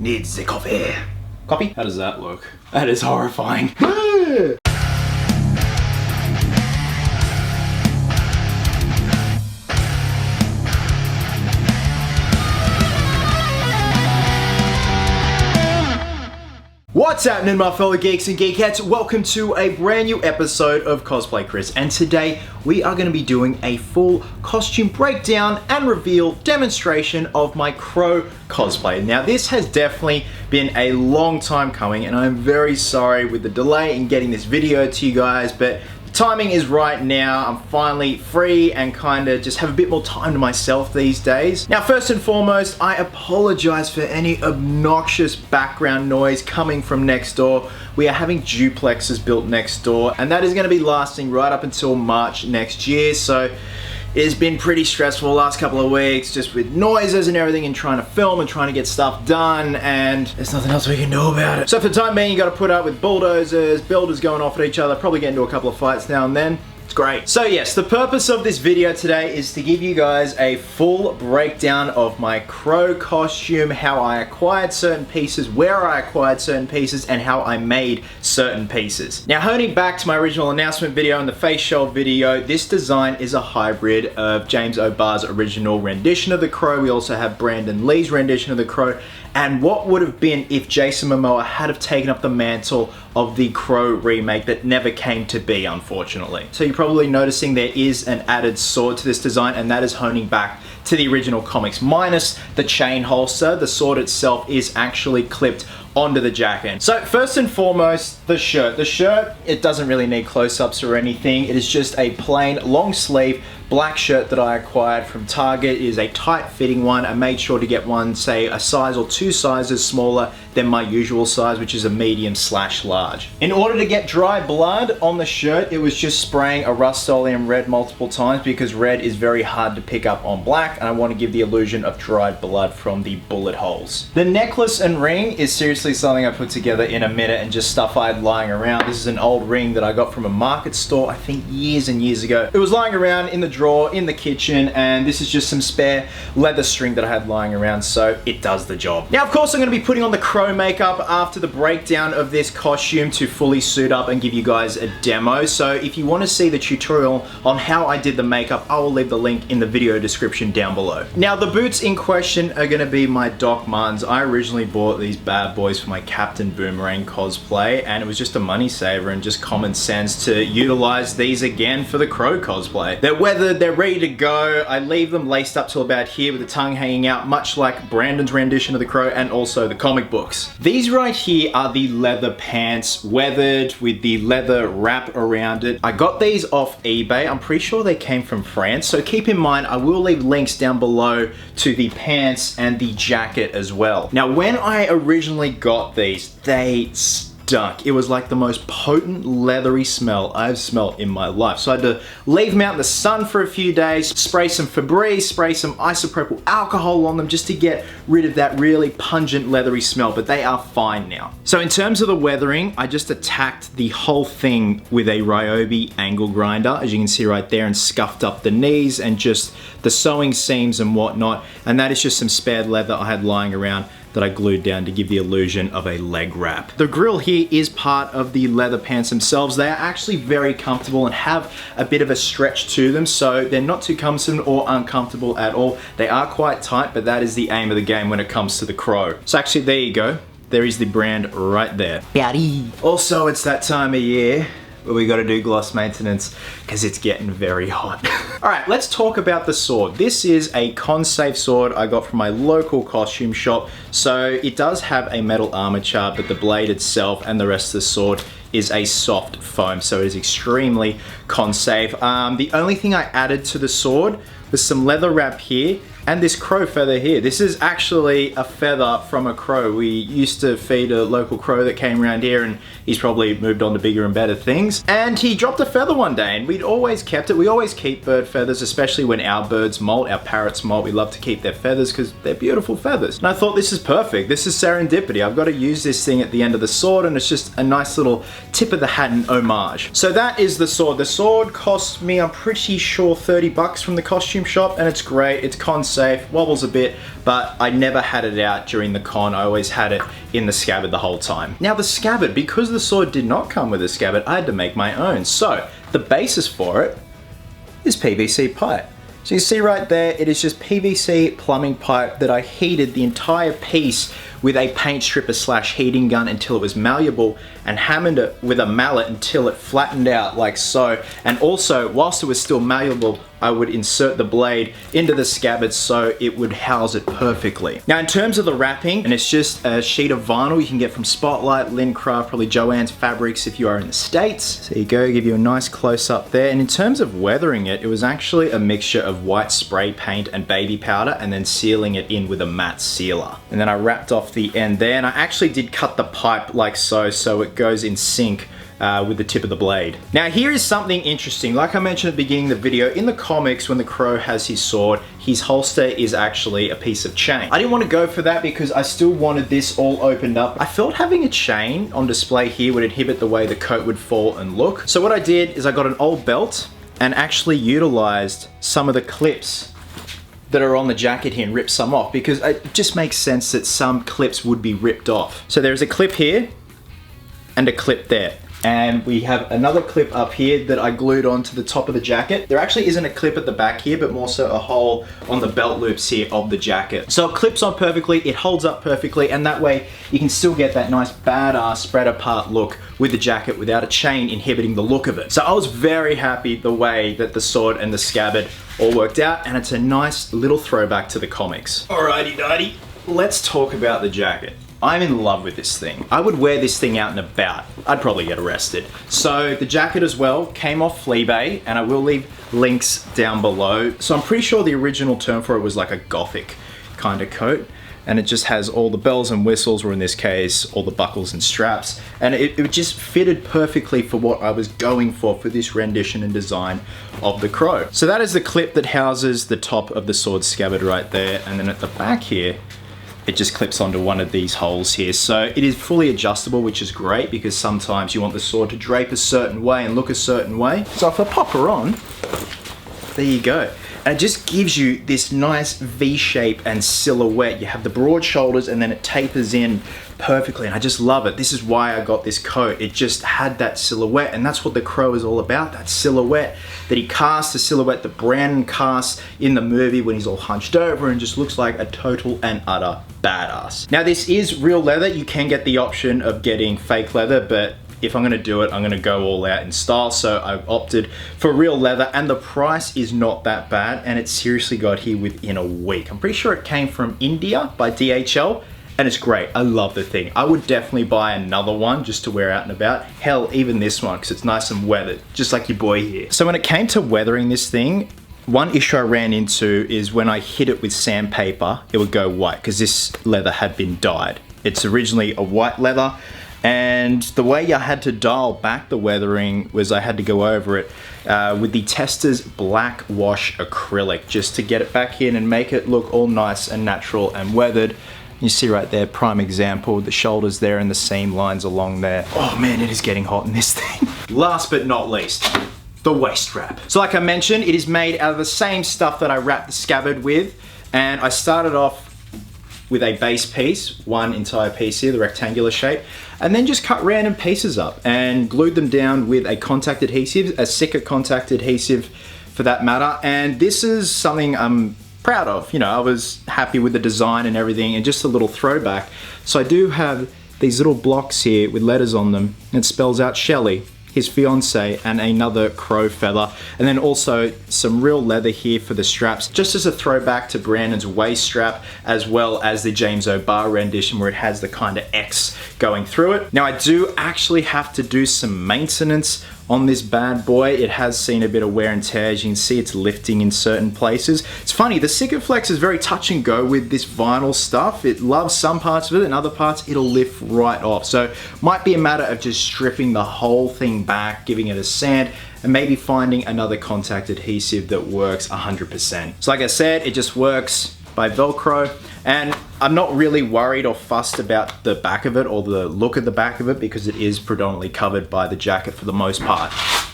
needs the coffee. Copy? How does that look? That is horrifying. What's happening, my fellow geeks and geekettes? Welcome to a brand new episode of Cosplay Chris, and today we are going to be doing a full costume breakdown and reveal demonstration of my Crow cosplay. Now, this has definitely been a long time coming, and I'm very sorry with the delay in getting this video to you guys, but timing is right now. I'm finally free and kind of just have a bit more time to myself these days. Now, first and foremost, I apologize for any obnoxious background noise coming from next door. We are having duplexes built next door, and that is going to be lasting right up until March next year. So it's been pretty stressful the last couple of weeks, just with noises and everything, and trying to film and trying to get stuff done, and there's nothing else we can do about it. So for the time being, you got to put up with bulldozers, builders going off at each other, probably get into a couple of fights now and then. It's great. So yes, the purpose of this video today is to give you guys a full breakdown of my Crow costume, how I acquired certain pieces, where I acquired certain pieces, and how I made certain pieces. Now, honing back to my original announcement video and the face shell video, this design is a hybrid of James O'Barr's original rendition of the Crow. We also have Brandon Lee's rendition of the Crow, and what would have been if Jason Momoa had have taken up the mantle of the Crow remake that never came to be, unfortunately. So you're probably noticing there is an added sword to this design, and that is honing back to the original comics, minus the chain holster. The sword itself is actually clipped onto the jacket. So first and foremost, the shirt. The shirt, it doesn't really need close-ups or anything. It is just a plain long sleeve black shirt that I acquired from Target. It is a tight fitting one. I made sure to get one, say a size or two sizes smaller than my usual size, which is a medium/large. In order to get dry blood on the shirt, it was just spraying a Rust-Oleum red multiple times, because red is very hard to pick up on black, and I want to give the illusion of dried blood from the bullet holes. The necklace and ring is seriously something I put together in a minute, and just stuff I had lying around. This is an old ring that I got from a market store, I think years and years ago. It was lying around in the drawer in the kitchen, and this is just some spare leather string that I had lying around, so it does the job. Now, of course, I'm going to be putting on the Crow makeup after the breakdown of this costume to fully suit up and give you guys a demo. So if you want to see the tutorial on how I did the makeup, I will leave the link in the video description down below. Now, the boots in question are going to be my Doc Martens. I originally bought these bad boys for my Captain Boomerang cosplay, and it was just a money saver and just common sense to utilize these again for the Crow cosplay. They're weathered, they're ready to go. I leave them laced up till about here with the tongue hanging out, much like Brandon's rendition of the Crow and also the comic books. These right here are the leather pants, weathered with the leather wrap around it. I got these off eBay. I'm pretty sure they came from France, so keep in mind I will leave links down below to the pants and the jacket as well. Now, when I originally got these, they stunk. It was like the most potent leathery smell I've smelled in my life. So I had to leave them out in the sun for a few days, spray some Febreze, spray some isopropyl alcohol on them just to get rid of that really pungent leathery smell, but they are fine now. So in terms of the weathering, I just attacked the whole thing with a Ryobi angle grinder, as you can see right there, and scuffed up the knees and just the sewing seams and whatnot. And that is just some spared leather I had lying around that I glued down to give the illusion of a leg wrap. The grill here is part of the leather pants themselves. They are actually very comfortable and have a bit of a stretch to them, so they're not too cumbersome or uncomfortable at all. They are quite tight, but that is the aim of the game when it comes to the Crow. So actually, there you go. There is the brand right there. Howdy. Also, it's that time of year where we gotta do gloss maintenance because it's getting very hot. All right, let's talk about the sword. This is a con-safe sword I got from my local costume shop. So it does have a metal armature, but the blade itself and the rest of the sword is a soft foam, so it is extremely con-safe. The only thing I added to the sword was some leather wrap here and this crow feather here. This is actually a feather from a crow. We used to feed a local crow that came around here, and he's probably moved on to bigger and better things. And he dropped a feather one day, and we'd always kept it. We always keep bird feathers, especially when our birds molt, our parrots molt. We love to keep their feathers because they're beautiful feathers. And I thought, this is perfect. This is serendipity. I've got to use this thing at the end of the sword, and it's just a nice little tip of the hat and homage. So that is the sword. The sword cost me, I'm pretty sure, 30 bucks from the costume shop, and it's great. It's con safe, wobbles a bit, but I never had it out during the con. I always had it in the scabbard the whole time. Now the scabbard, because the sword did not come with a scabbard, I had to make my own. So the basis for it is PVC pipe. So you see right there, it is just PVC plumbing pipe that I heated the entire piece with a paint stripper / heating gun until it was malleable, and hammered it with a mallet until it flattened out like so. And also, whilst it was still malleable, I would insert the blade into the scabbard so it would house it perfectly. Now in terms of the wrapping, and it's just a sheet of vinyl you can get from Spotlight, Lincraft, probably Joann's Fabrics if you are in the States. So you go, give you a nice close up there. And in terms of weathering it, it was actually a mixture of white spray paint and baby powder, and then sealing it in with a matte sealer. And then I wrapped off the end there, and I actually did cut the pipe like so it goes in sync with the tip of the blade. Now here is something interesting. Like I mentioned at the beginning of the video, in the comics when the Crow has his sword, his holster is actually a piece of chain. I didn't want to go for that because I still wanted this all opened up. I felt having a chain on display here would inhibit the way the coat would fall and look. So what I did is I got an old belt and actually utilized some of the clips that are on the jacket here and ripped some off, because it just makes sense that some clips would be ripped off. So there's a clip here and a clip there. And we have another clip up here that I glued onto the top of the jacket. There actually isn't a clip at the back here, but more so a hole on the belt loops here of the jacket. So it clips on perfectly, it holds up perfectly, and that way you can still get that nice badass spread apart look with the jacket without a chain inhibiting the look of it. So I was very happy the way that the sword and the scabbard all worked out, and it's a nice little throwback to the comics. Alrighty dighty, let's talk about the jacket. I'm in love with this thing. I would wear this thing out and about. I'd probably get arrested. So the jacket as well came off Fleabay, and I will leave links down below. So I'm pretty sure the original term for it was like a gothic kind of coat. And it just has all the bells and whistles, or in this case, all the buckles and straps. And it just fitted perfectly for what I was going for this rendition and design of the Crow. So that is the clip that houses the top of the sword scabbard right there. And then at the back here, it just clips onto one of these holes here. So it is fully adjustable, which is great because sometimes you want the sword to drape a certain way and look a certain way. So if I pop her on, there you go. And it just gives you this nice V shape and silhouette. You have the broad shoulders and then it tapers in perfectly, and I just love it. This is why I got this coat. It just had that silhouette, and that's what the Crow is all about, that silhouette that he casts, the silhouette that Brandon casts in the movie when he's all hunched over and just looks like a total and utter badass. Now this is real leather. You can get the option of getting fake leather, but if I'm gonna do it, I'm gonna go all out in style, so I've opted for real leather, and the price is not that bad, and it seriously got here within a week. I'm pretty sure it came from India by DHL, and it's great. I love the thing. I would definitely buy another one just to wear out and about. Hell, even this one, because it's nice and weathered, just like your boy here. So when it came to weathering this thing, one issue I ran into is when I hit it with sandpaper, it would go white, because this leather had been dyed. It's originally a white leather, and the way I had to dial back the weathering was I had to go over it with the Testors Black Wash Acrylic, just to get it back in and make it look all nice and natural and weathered. You see right there, prime example, the shoulders there and the seam lines along there. Oh man, it is getting hot in this thing. Last but not least, the waist wrap. So like I mentioned, it is made out of the same stuff that I wrapped the scabbard with, and I started off with a base piece, one entire piece here, the rectangular shape, and then just cut random pieces up and glued them down with a contact adhesive, a Sika contact adhesive for that matter. And this is something I'm proud of. You know, I was happy with the design and everything, and just a little throwback. So I do have these little blocks here with letters on them, and it spells out Shelley, his fiance, and another crow feather, and then also some real leather here for the straps, just as a throwback to Brandon's waist strap, as well as the James O'Barr rendition where it has the kind of X going through it. Now I do actually have to do some maintenance on this bad boy. It has seen a bit of wear and tear. As you can see, it's lifting in certain places. It's funny, the Sikaflex is very touch and go with this vinyl stuff. It loves some parts of it, and other parts it'll lift right off. So might be a matter of just stripping the whole thing back, giving it a sand, and maybe finding another contact adhesive that works 100%. So like I said, it just works by Velcro, and I'm not really worried or fussed about the back of it or the look of the back of it because it is predominantly covered by the jacket for the most part.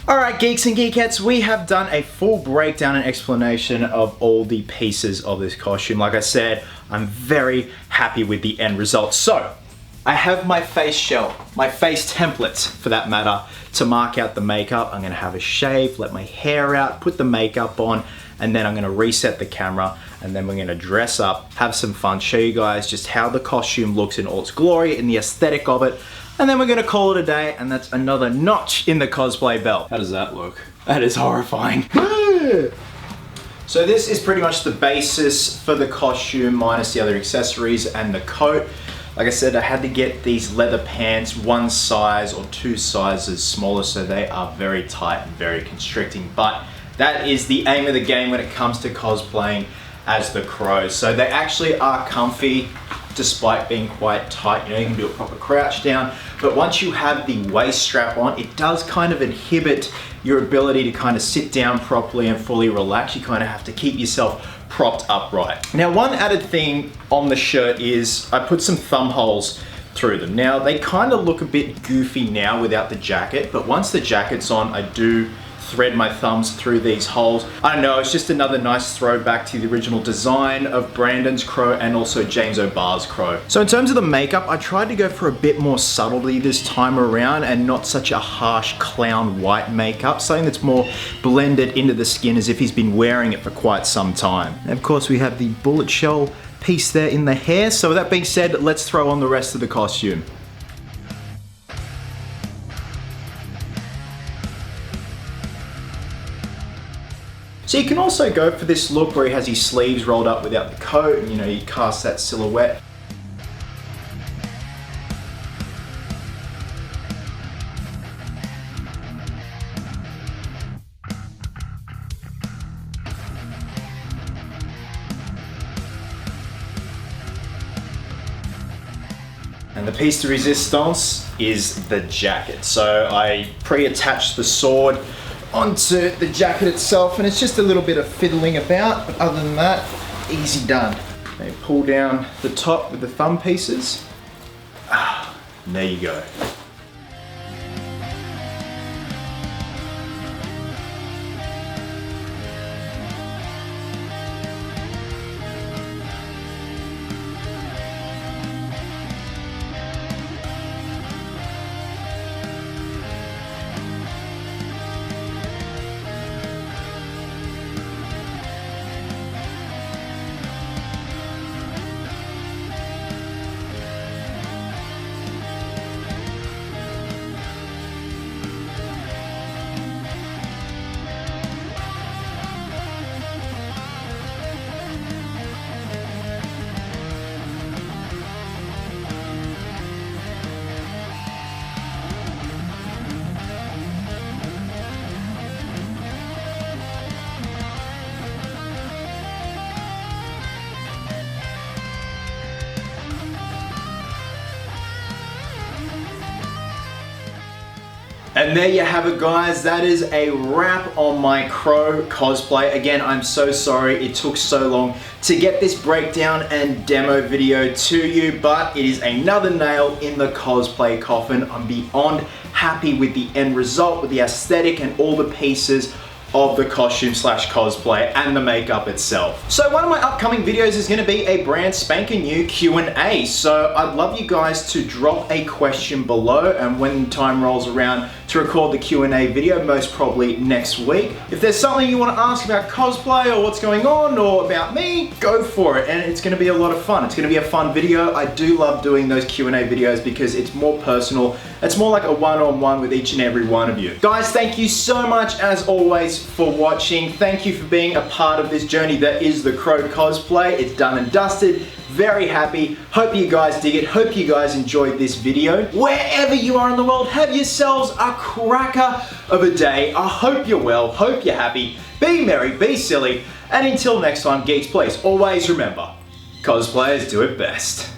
Alright, Geeks and Geekettes, we have done a full breakdown and explanation of all the pieces of this costume. Like I said, I'm very happy with the end result. So, I have my face shell, my face templates for that matter, to mark out the makeup. I'm gonna have a shave, let my hair out, put the makeup on, and then I'm gonna reset the camera, and then we're gonna dress up, have some fun, show you guys just how the costume looks in all its glory and the aesthetic of it, and then we're gonna call it a day, and that's another notch in the cosplay belt. How does that look? That is horrifying. So this is pretty much the basis for the costume minus the other accessories and the coat. Like I said, I had to get these leather pants one size or two sizes smaller, so they are very tight and very constricting, but that is the aim of the game when it comes to cosplaying as the Crow. So they actually are comfy despite being quite tight. You know, you can do a proper crouch down, but once you have the waist strap on, it does kind of inhibit your ability to kind of sit down properly and fully relax. You kind of have to keep yourself propped upright. Now, one added thing on the shirt is I put some thumb holes through them. Now, they kind of look a bit goofy now without the jacket, but once the jacket's on, I do thread my thumbs through these holes. I don't know, it's just another nice throwback to the original design of Brandon's Crow and also James O'Barr's Crow. So in terms of the makeup, I tried to go for a bit more subtlety this time around and not such a harsh clown white makeup, something that's more blended into the skin as if he's been wearing it for quite some time. And of course we have the bullet shell piece there in the hair. So with that being said, let's throw on the rest of the costume. So you can also go for this look where he has his sleeves rolled up without the coat, and you know, you cast that silhouette. And the piece de resistance is the jacket. So I pre-attached the sword onto the jacket itself, and it's just a little bit of fiddling about, but other than that, easy done. They pull down the top with the thumb pieces. And there you go. And there you have it, guys. That is a wrap on my Crow cosplay. Again, I'm so sorry it took so long to get this breakdown and demo video to you, but it is another nail in the cosplay coffin. I'm beyond happy with the end result, with the aesthetic and all the pieces of the costume slash cosplay and the makeup itself. So one of my upcoming videos is going to be a brand spanking new Q&A. So I'd love you guys to drop a question below, and when time rolls around to record the Q&A video, most probably next week. If there's something you want to ask about cosplay or what's going on or about me, go for it, and it's going to be a lot of fun. It's going to be a fun video. I do love doing those Q&A videos because it's more personal. It's more like a one-on-one with each and every one of you. Guys, thank you so much as always for watching. Thank you for being a part of this journey that is the Crow cosplay. It's done and dusted. Very happy. Hope you guys dig it. Hope you guys enjoyed this video. Wherever you are in the world, have yourselves a cracker of a day. I hope you're well. Hope you're happy. Be merry, be silly. And until next time, geeks, please always remember, cosplayers do it best.